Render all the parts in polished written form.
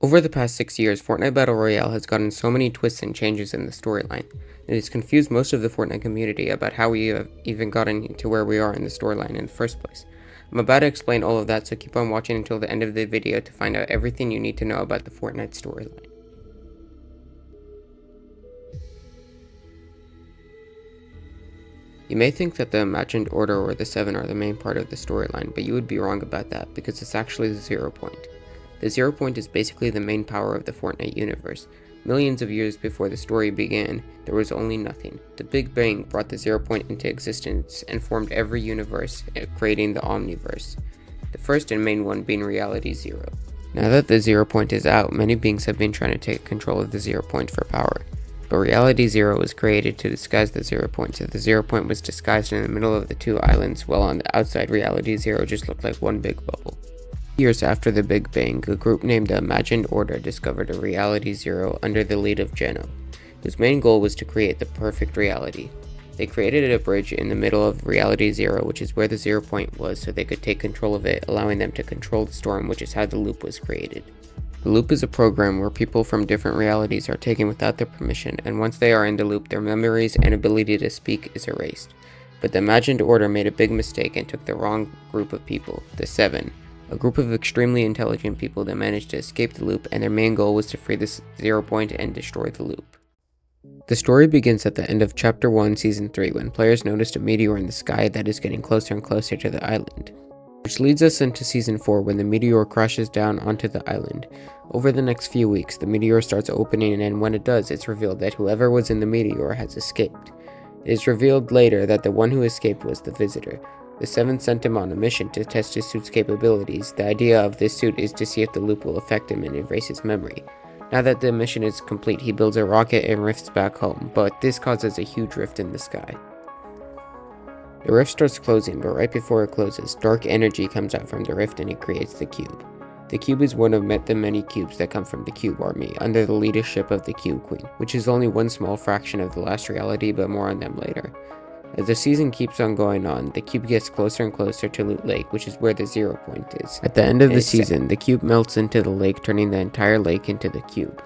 Over the past 6 years, Fortnite Battle Royale has gotten so many twists and changes in the storyline. It has confused most of the Fortnite community about how we have even gotten to where we are in the storyline in the first place. I'm about to explain all of that, so keep on watching until the end of the video to find out everything you need to know about the Fortnite storyline. You may think that the Imagined Order or the Seven are the main part of the storyline, but you would be wrong about that because it's actually the Zero Point. The Zero Point is basically the main power of the Fortnite universe. Millions of years before the story began, there was only nothing. The Big Bang brought the Zero Point into existence and formed every universe, creating the Omniverse. The first and main one being Reality Zero. Now that the Zero Point is out, many beings have been trying to take control of the Zero Point for power. But Reality Zero was created to disguise the Zero Point, so the Zero Point was disguised in the middle of the two islands, while on the outside Reality Zero just looked like one big bubble. Years after the Big Bang, a group named the Imagined Order discovered a Reality Zero under the lead of Geno, whose main goal was to create the perfect reality. They created a bridge in the middle of Reality Zero, which is where the Zero Point was, so they could take control of it, allowing them to control the storm, which is how the loop was created. The loop is a program where people from different realities are taken without their permission, and once they are in the loop, their memories and ability to speak is erased. But the Imagined Order made a big mistake and took the wrong group of people, the Seven, a group of extremely intelligent people that managed to escape the loop, and their main goal was to free the Zero Point and destroy the loop. The story begins at the end of Chapter 1, Season 3, when players noticed a meteor in the sky that is getting closer and closer to the island. Which leads us into Season 4 when the meteor crashes down onto the island. Over the next few weeks, the meteor starts opening, and when it does, it's revealed that whoever was in the meteor has escaped. It is revealed later that the one who escaped was the Visitor. The Seven sent him on a mission to test his suit's capabilities. The idea of this suit is to see if the loop will affect him and erase his memory. Now that the mission is complete, he builds a rocket and rifts back home, but this causes a huge rift in the sky. The rift starts closing, but right before it closes, dark energy comes out from the rift and it creates the cube. The cube is one of the many cubes that come from the Cube Army, under the leadership of the Cube Queen, which is only one small fraction of the last reality, but more on them later. As the season keeps on going on, the cube gets closer and closer to Loot Lake, which is where the Zero Point is. At the end of the season, the cube melts into the lake, turning the entire lake into the cube.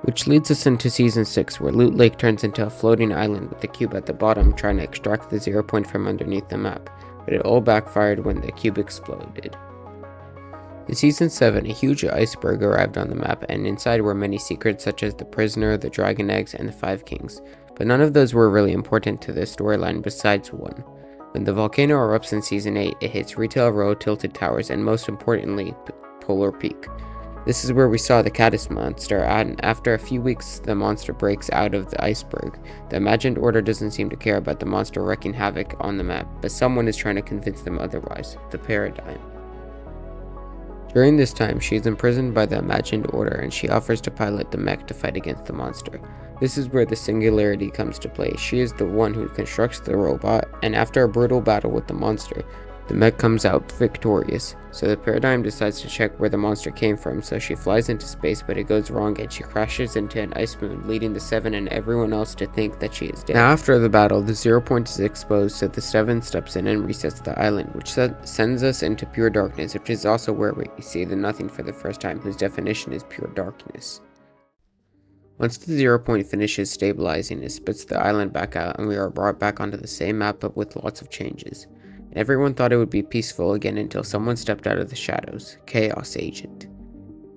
Which leads us into Season 6, where Loot Lake turns into a floating island with the cube at the bottom trying to extract the Zero Point from underneath the map, but it all backfired when the cube exploded. In Season 7, a huge iceberg arrived on the map, and inside were many secrets such as the prisoner, the dragon eggs, and the 5 kings, but none of those were really important to the storyline besides one. When the volcano erupts in Season 8, it hits Retail Row, Tilted Towers, and most importantly, Polar Peak. This is where we saw the Caddis monster, and after a few weeks the monster breaks out of the iceberg. The Imagined Order doesn't seem to care about the monster wreaking havoc on the map, but someone is trying to convince them otherwise, the Paradigm. During this time, she is imprisoned by the Imagined Order, and she offers to pilot the mech to fight against the monster. This is where the Singularity comes to play. She is the one who constructs the robot, and after a brutal battle with the monster, the mech comes out victorious. So the Paradigm decides to check where the monster came from, so she flies into space, but it goes wrong and she crashes into an ice moon, leading the Seven and everyone else to think that she is dead. Now after the battle, the Zero Point is exposed, so the Seven steps in and resets the island, which sends us into pure darkness, which is also where we see the Nothing for the first time, whose definition is pure darkness. Once the Zero Point finishes stabilizing, it spits the island back out, and we are brought back onto the same map but with lots of changes. Everyone thought it would be peaceful again until someone stepped out of the shadows, Chaos Agent.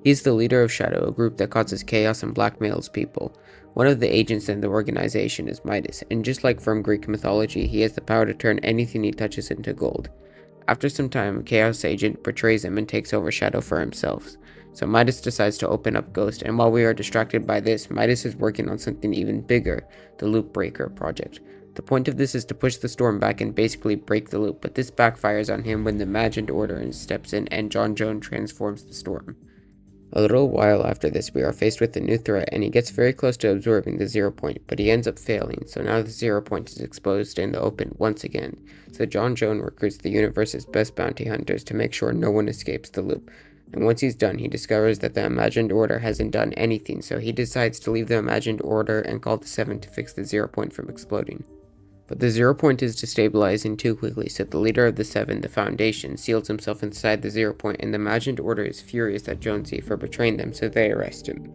He's the leader of Shadow, a group that causes chaos and blackmails people. One of the agents in the organization is Midas, and just like from Greek mythology, he has the power to turn anything he touches into gold. After some time, Chaos Agent betrays him and takes over Shadow for himself. So Midas decides to open up Ghost, and while we are distracted by this, Midas is working on something even bigger, the Loop Breaker project. The point of this is to push the storm back and basically break the loop, but this backfires on him when the Imagined Order steps in and John Jones transforms the storm. A little while after this, we are faced with a new threat, and he gets very close to absorbing the Zero Point, but he ends up failing, so now the Zero Point is exposed in the open once again. So John Jones recruits the universe's best bounty hunters to make sure no one escapes the loop. And once he's done, he discovers that the Imagined Order hasn't done anything, so he decides to leave the Imagined Order and call the Seven to fix the Zero Point from exploding. But the 0 point is destabilizing too quickly, so the leader of the 7, the Foundation, seals himself inside the 0 point, and the imagined order is furious at Jonesy for betraying them, so they arrest him.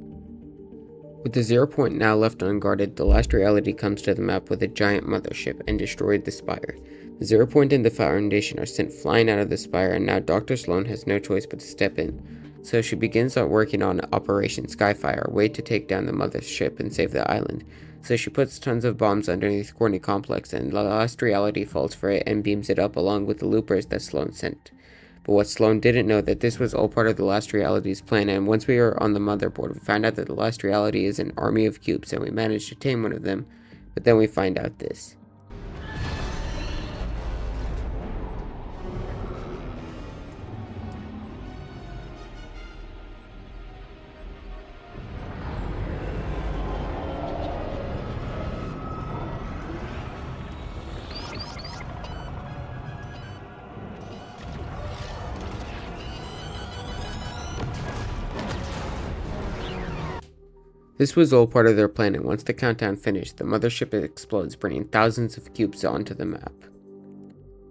With the 0 point now left unguarded, the last reality comes to the map with a giant mothership and destroyed the spire. The 0 point and the Foundation are sent flying out of the spire, and now Dr. Sloan has no choice but to step in. So she begins working on Operation Skyfire, a way to take down the mothership and save the island. So she puts tons of bombs underneath Corny Complex, and the last reality falls for it and beams it up along with the loopers that Sloan sent. But what Sloan didn't know that this was all part of the last reality's plan, and once we were on the motherboard, we found out that the last reality is an army of cubes, and we managed to tame one of them, but then we find out this. This was all part of their plan, and once the countdown finished, the mothership explodes, bringing thousands of cubes onto the map.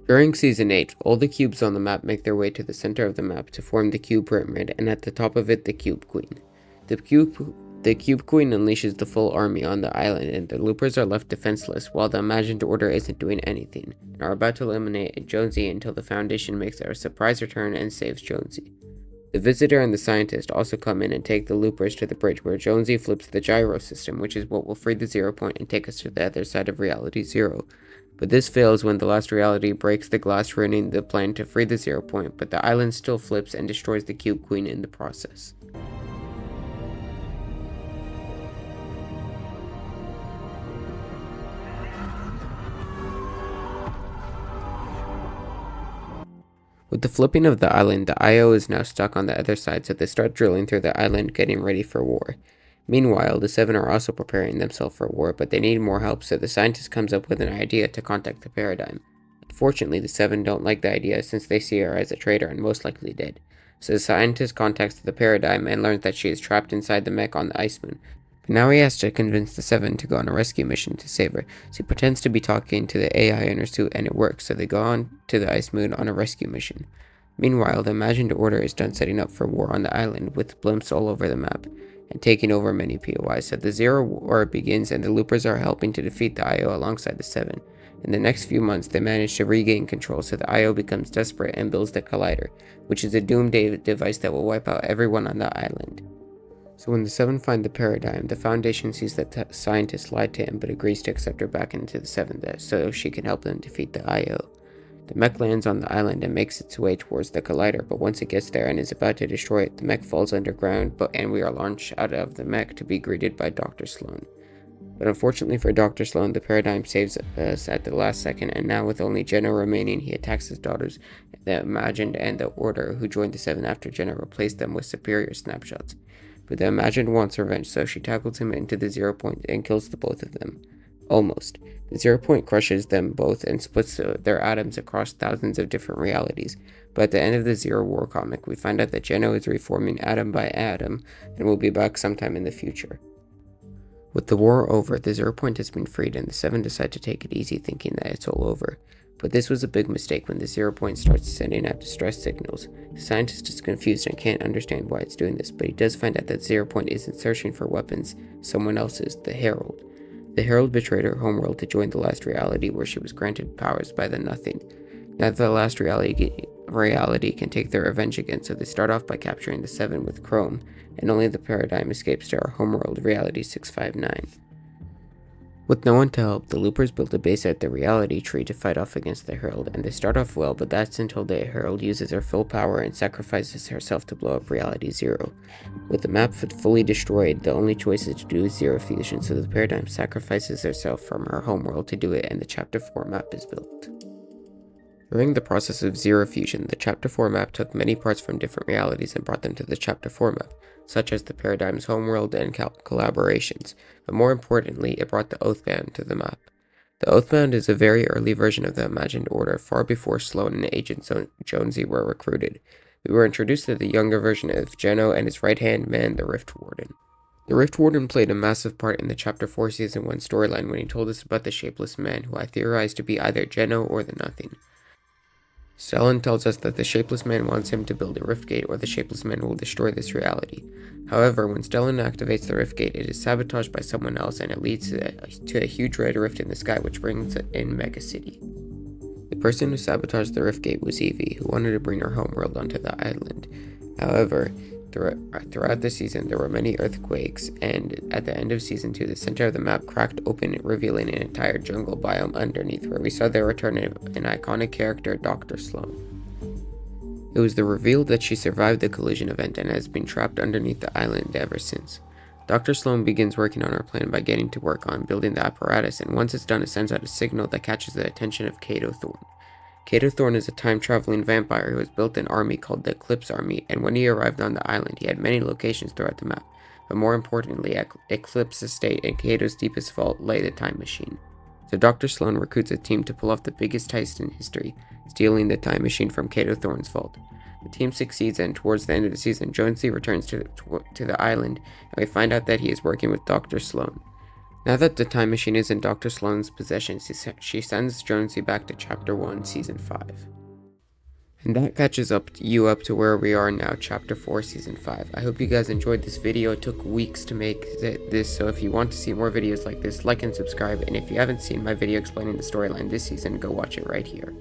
During Season 8, all the cubes on the map make their way to the center of the map to form the Cube Pyramid, and at the top of it, the Cube Queen. The Cube Queen unleashes the full army on the island, and the loopers are left defenseless, while the imagined order isn't doing anything, and are about to eliminate Jonesy until the Foundation makes their surprise return and saves Jonesy. The Visitor and the Scientist also come in and take the loopers to the bridge, where Jonesy flips the gyro system, which is what will free the 0 point and take us to the other side of Reality 0. But this fails when the last reality breaks the glass, ruining the plan to free the 0 point, but the island still flips and destroys the Cube Queen in the process. With the flipping of the island, the IO is now stuck on the other side, so they start drilling through the island, getting ready for war. Meanwhile, the 7 are also preparing themselves for war, but they need more help, so the Scientist comes up with an idea to contact the Paradigm. Unfortunately, the 7 don't like the idea since they see her as a traitor and most likely dead. So the Scientist contacts the Paradigm and learns that she is trapped inside the mech on the Ice Moon. But now he has to convince the 7 to go on a rescue mission to save her, so he pretends to be talking to the AI in her suit, and it works, so they go on to the Ice Moon on a rescue mission. Meanwhile, the imagined order is done setting up for war on the island, with blimps all over the map, and taking over many POIs, so the 0 war begins, and the loopers are helping to defeat the IO alongside the 7. In the next few months, they manage to regain control, so the IO becomes desperate and builds the Collider, which is a doomsday device that will wipe out everyone on the island. So when the 7 find the Paradigm, the Foundation sees that the Scientist lied to him, but agrees to accept her back into the 7 so she can help them defeat the IO. The mech lands on the island and makes its way towards the Collider, but once it gets there and is about to destroy it, the mech falls underground, and we are launched out of the mech to be greeted by Dr. Sloan. But unfortunately for Dr. Sloan, the Paradigm saves us at the last second, and now with only Jenna remaining, he attacks his daughters, the Imagined and the Order, who joined the 7 after Jenna replaced them with superior snapshots. But the Imagined wants revenge, so she tackles him into the 0 point and kills the both of them. Almost. The 0 point crushes them both and splits their atoms across thousands of different realities. But at the end of the Zero War comic, we find out that Jenna is reforming atom by atom and will be back sometime in the future. With the war over, the 0 point has been freed, and the 7 decide to take it easy, thinking that it's all over. But this was a big mistake when the 0 point starts sending out distress signals. The Scientist is confused and can't understand why it's doing this, but he does find out that 0 point isn't searching for weapons, someone else's, the Herald. The Herald betrayed her homeworld to join the last reality, where she was granted powers by the Nothing. Now the last reality can take their revenge again, so they start off by capturing the 7 with Chrome, and only the Paradigm escapes to our homeworld, Reality 659. With no one to help, the Loopers build a base at the Reality Tree to fight off against the Herald, and they start off well, but that's until the Herald uses her full power and sacrifices herself to blow up Reality 0. With the map fully destroyed, the only choice is to do Zero Fusion, so the Paradigm sacrifices herself from her homeworld to do it, and the Chapter 4 map is built. During the process of Zero Fusion, the Chapter 4 map took many parts from different realities and brought them to the Chapter 4 map, such as the Paradigm's homeworld and collaborations, but more importantly, it brought the Oathbound to the map. The Oathbound is a very early version of the Imagined Order, far before Sloan and Agent Jonesy were recruited. We were introduced to the younger version of Geno and his right-hand man, the Rift Warden. The Rift Warden played a massive part in the Chapter 4 Season 1 storyline when he told us about the Shapeless Man, who I theorized to be either Geno or the Nothing. Stellan tells us that the Shapeless Man wants him to build a Rift Gate or the Shapeless Man will destroy this reality. However, when Stellan activates the Rift Gate, it is sabotaged by someone else and it leads to a huge red rift in the sky which brings in Mega City. The person who sabotaged the Rift Gate was Evie, who wanted to bring her homeworld onto the island. However, throughout the season, there were many earthquakes, and at the end of Season 2, the center of the map cracked open, revealing an entire jungle biome underneath, where we saw the return of an iconic character, Dr. Sloan. It was the reveal that she survived the collision event and has been trapped underneath the island ever since. Dr. Sloan begins working on her plan by getting to work on building the apparatus, and once it's done, it sends out a signal that catches the attention of Cato Thorne. Cato Thorne is a time-traveling vampire who has built an army called the Eclipse Army, and when he arrived on the island, he had many locations throughout the map, but more importantly, Eclipse Estate and Cato's deepest vault lay the Time Machine. So Dr. Sloan recruits a team to pull off the biggest heist in history, stealing the Time Machine from Cato Thorne's vault. The team succeeds, and towards the end of the season, Jonesy returns to the island, and we find out that he is working with Dr. Sloan. Now that the Time Machine is in Dr. Sloan's possession, she sends Jonesy back to Chapter 1, Season 5. And that catches you up to where we are now, Chapter 4, Season 5. I hope you guys enjoyed this video. It took weeks to make this, so if you want to see more videos like this, like and subscribe, and if you haven't seen my video explaining the storyline this season, go watch it right here.